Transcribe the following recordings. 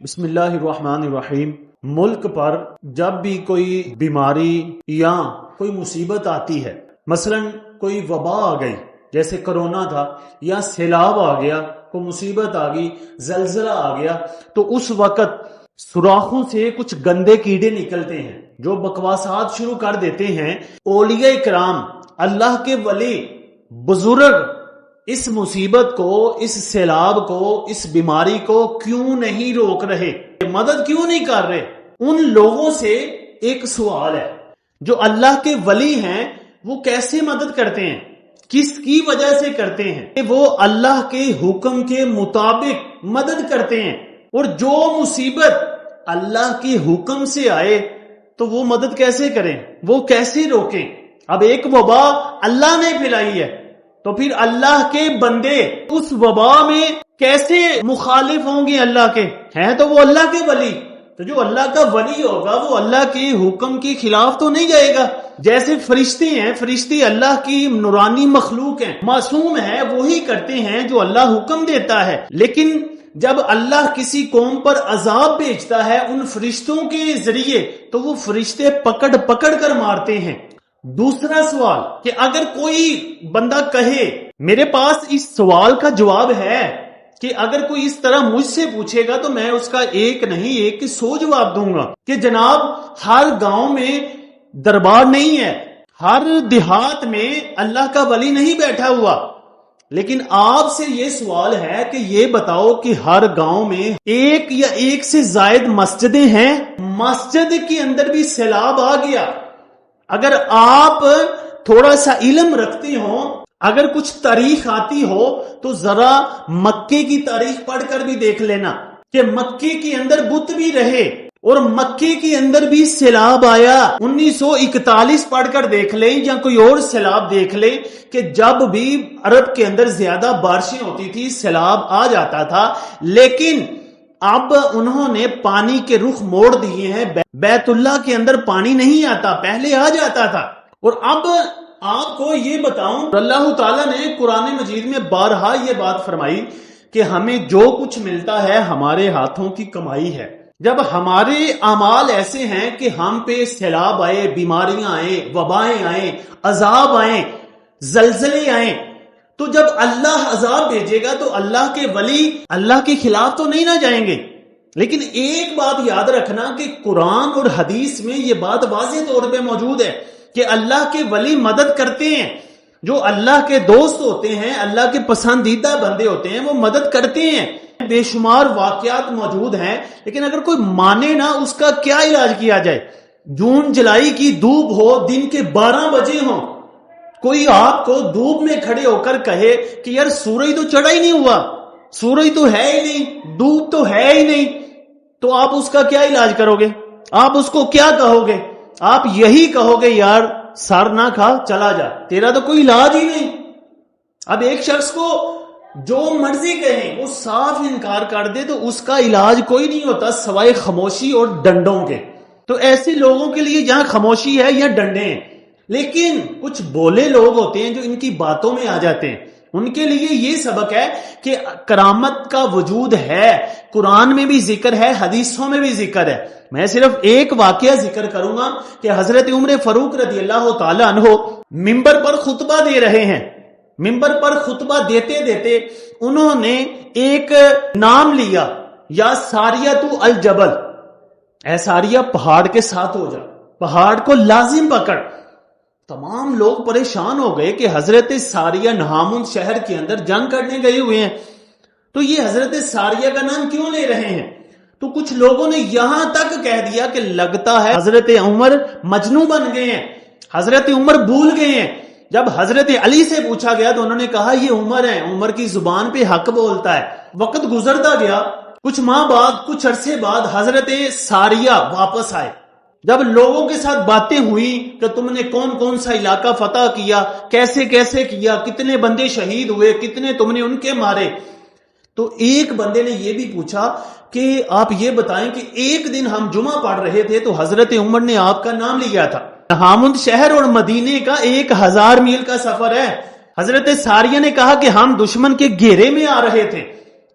بسم اللہ الرحمن الرحیم۔ ملک پر جب بھی کوئی بیماری یا کوئی مصیبت آتی ہے، مثلا کوئی وبا آ گئی جیسے کرونا تھا، یا سیلاب آ گیا، کوئی مصیبت آ گئی، زلزلہ آ گیا، تو اس وقت سوراخوں سے کچھ گندے کیڑے نکلتے ہیں جو بکواسات شروع کر دیتے ہیں۔ اولیاء کرام، اللہ کے ولی، بزرگ اس مصیبت کو، اس سیلاب کو، اس بیماری کو کیوں نہیں روک رہے، مدد کیوں نہیں کر رہے؟ ان لوگوں سے ایک سوال ہے، جو اللہ کے ولی ہیں وہ کیسے مدد کرتے ہیں، کس کی وجہ سے کرتے ہیں؟ وہ اللہ کے حکم کے مطابق مدد کرتے ہیں، اور جو مصیبت اللہ کے حکم سے آئے تو وہ مدد کیسے کریں، وہ کیسے روکیں؟ اب ایک وبا اللہ نے پھیلائی ہے، تو پھر اللہ کے بندے اس وبا میں کیسے مخالف ہوں گے؟ اللہ کے ہیں تو وہ اللہ کے ولی، تو جو اللہ کا ولی ہوگا وہ اللہ کے حکم کے خلاف تو نہیں جائے گا۔ جیسے فرشتے ہیں، فرشتے اللہ کی نورانی مخلوق ہیں، معصوم ہیں، وہی کرتے ہیں جو اللہ حکم دیتا ہے، لیکن جب اللہ کسی قوم پر عذاب بھیجتا ہے ان فرشتوں کے ذریعے تو وہ فرشتے پکڑ پکڑ کر مارتے ہیں۔ دوسرا سوال کہ اگر کوئی بندہ کہے، میرے پاس اس سوال کا جواب ہے کہ اگر کوئی اس طرح مجھ سے پوچھے گا تو میں اس کا ایک نہیں ایک 100 جواب دوں گا کہ جناب ہر گاؤں میں دربار نہیں ہے، ہر دیہات میں اللہ کا ولی نہیں بیٹھا ہوا، لیکن آپ سے یہ سوال ہے کہ یہ بتاؤ کہ ہر گاؤں میں ایک یا ایک سے زائد مسجدیں ہیں، مسجد کے اندر بھی سیلاب آ گیا، اگر آپ تھوڑا سا علم رکھتے ہو، اگر کچھ تاریخ آتی ہو تو ذرا مکے کی تاریخ پڑھ کر بھی دیکھ لینا کہ مکے کے اندر بت بھی رہے اور مکے کے اندر بھی سیلاب آیا۔ 1941 پڑھ کر دیکھ لیں یا کوئی اور سیلاب دیکھ لیں کہ جب بھی عرب کے اندر زیادہ بارشیں ہوتی تھی سیلاب آ جاتا تھا، لیکن اب انہوں نے پانی کے رخ موڑ دیے ہیں، بیت اللہ کے اندر پانی نہیں آتا، پہلے آ جاتا تھا۔ اور اب آپ کو یہ بتاؤں، اللہ تعالیٰ نے قرآن مجید میں بارہا یہ بات فرمائی کہ ہمیں جو کچھ ملتا ہے ہمارے ہاتھوں کی کمائی ہے۔ جب ہمارے اعمال ایسے ہیں کہ ہم پہ سیلاب آئے، بیماریاں آئیں، وبائیں آئیں، عذاب آئیں، زلزلے آئیں، تو جب اللہ عذاب بھیجے گا تو اللہ کے ولی اللہ کے خلاف تو نہیں نہ جائیں گے۔ لیکن ایک بات یاد رکھنا کہ قرآن اور حدیث میں یہ بات واضح طور پہ موجود ہے کہ اللہ کے ولی مدد کرتے ہیں، جو اللہ کے دوست ہوتے ہیں، اللہ کے پسندیدہ بندے ہوتے ہیں، وہ مدد کرتے ہیں۔ بے شمار واقعات موجود ہیں، لیکن اگر کوئی مانے نہ اس کا کیا علاج کیا جائے؟ جون جولائی کی دھوپ ہو، دن کے 12 بجے ہوں، کوئی آپ کو دھوپ میں کھڑے ہو کر کہے کہ یار سورج تو چڑھا ہی نہیں ہوا، سورج تو ہے ہی نہیں، دھوپ تو ہے ہی نہیں، تو آپ اس کا کیا علاج کرو گے؟ آپ اس کو کیا کہو گے؟ آپ یہی کہو گے یار سر نہ کھا چلا جا، تیرا تو کوئی علاج ہی نہیں۔ اب ایک شخص کو جو مرضی کہیں وہ صاف انکار کر دے تو اس کا علاج کوئی نہیں ہوتا سوائے خاموشی اور ڈنڈوں کے۔ تو ایسے لوگوں کے لیے یہاں خاموشی ہے یا ڈنڈے ہیں، لیکن کچھ بولے لوگ ہوتے ہیں جو ان کی باتوں میں آ جاتے ہیں، ان کے لیے یہ سبق ہے کہ کرامت کا وجود ہے، قرآن میں بھی ذکر ہے، حدیثوں میں بھی ذکر ہے۔ میں صرف ایک واقعہ ذکر کروں گا کہ حضرت عمر فاروق رضی اللہ تعالی عنہ منبر پر خطبہ دے رہے ہیں، منبر پر خطبہ دیتے دیتے انہوں نے ایک نام لیا، یا ساریہ الجبل، اے ساریہ پہاڑ کے ساتھ ہو جا، پہاڑ کو لازم پکڑ۔ تمام لوگ پریشان ہو گئے کہ حضرت ساریہ نہامند شہر کے اندر جنگ کرنے گئے ہوئے ہیں، تو یہ حضرت ساریہ کا نام کیوں لے رہے ہیں؟ تو کچھ لوگوں نے یہاں تک کہہ دیا کہ لگتا ہے حضرت عمر مجنون بن گئے ہیں، حضرت عمر بھول گئے ہیں۔ جب حضرت علی سے پوچھا گیا تو انہوں نے کہا یہ عمر ہے، عمر کی زبان پہ حق بولتا ہے۔ وقت گزرتا گیا، کچھ ماہ بعد، کچھ عرصے بعد حضرت ساریہ واپس آئے۔ جب لوگوں کے ساتھ باتیں ہوئی کہ تم نے کون کون سا علاقہ فتح کیا، کیسے کیسے کیا، کتنے بندے شہید ہوئے، کتنے تم نے ان کے مارے، تو ایک بندے نے یہ بھی پوچھا کہ آپ یہ بتائیں کہ ایک دن ہم جمعہ پڑھ رہے تھے تو حضرت عمر نے آپ کا نام لیا تھا، نہامند شہر اور مدینے کا 1000 میل کا سفر ہے۔ حضرت ساریہ نے کہا کہ ہم دشمن کے گھیرے میں آ رہے تھے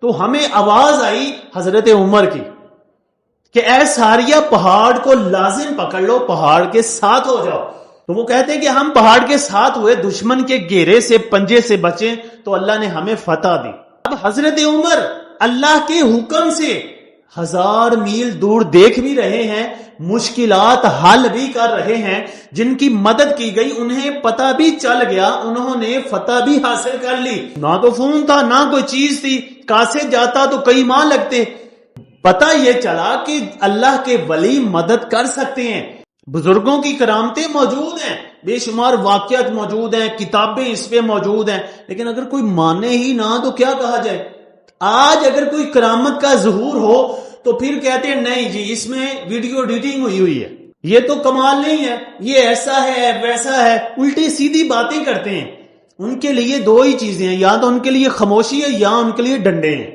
تو ہمیں آواز آئی حضرت عمر کی، کہ اے ساریہ پہاڑ کو لازم پکڑ لو، پہاڑ کے ساتھ ہو جاؤ. تو وہ کہتے ہیں کہ ہم پہاڑ کے ساتھ ہوئے، دشمن کے گھیرے سے، پنجے سے بچیں، تو اللہ نے ہمیں فتح دی. اب حضرت عمر اللہ کے حکم سے 1000 میل دور دیکھ بھی رہے ہیں، مشکلات حل بھی کر رہے ہیں، جن کی مدد کی گئی انہیں پتہ بھی چل گیا، انہوں نے فتح بھی حاصل کر لی. نہ تو فون تھا، نہ کوئی چیز تھی، کاسے جاتا تو کئی ماہ لگتے. پتہ یہ چلا کہ اللہ کے ولی مدد کر سکتے ہیں. بزرگوں کی کرامتیں موجود ہیں، بے شمار واقعات موجود ہیں، کتابیں اس پہ موجود ہیں، لیکن اگر کوئی مانے ہی نہ تو کیا کہا جائے. آج اگر کوئی کرامت کا ظہور ہو تو پھر کہتے ہیں نہیں جی اس میں ویڈیو ایڈیٹنگ ہوئی ہے، یہ تو کمال نہیں ہے، یہ ایسا ہے ویسا ہے، الٹی سیدھی باتیں کرتے ہیں. ان کے لیے دو ہی چیزیں ہیں، یا تو ان کے لیے خاموشی ہے یا ان کے لیے ڈنڈے ہیں.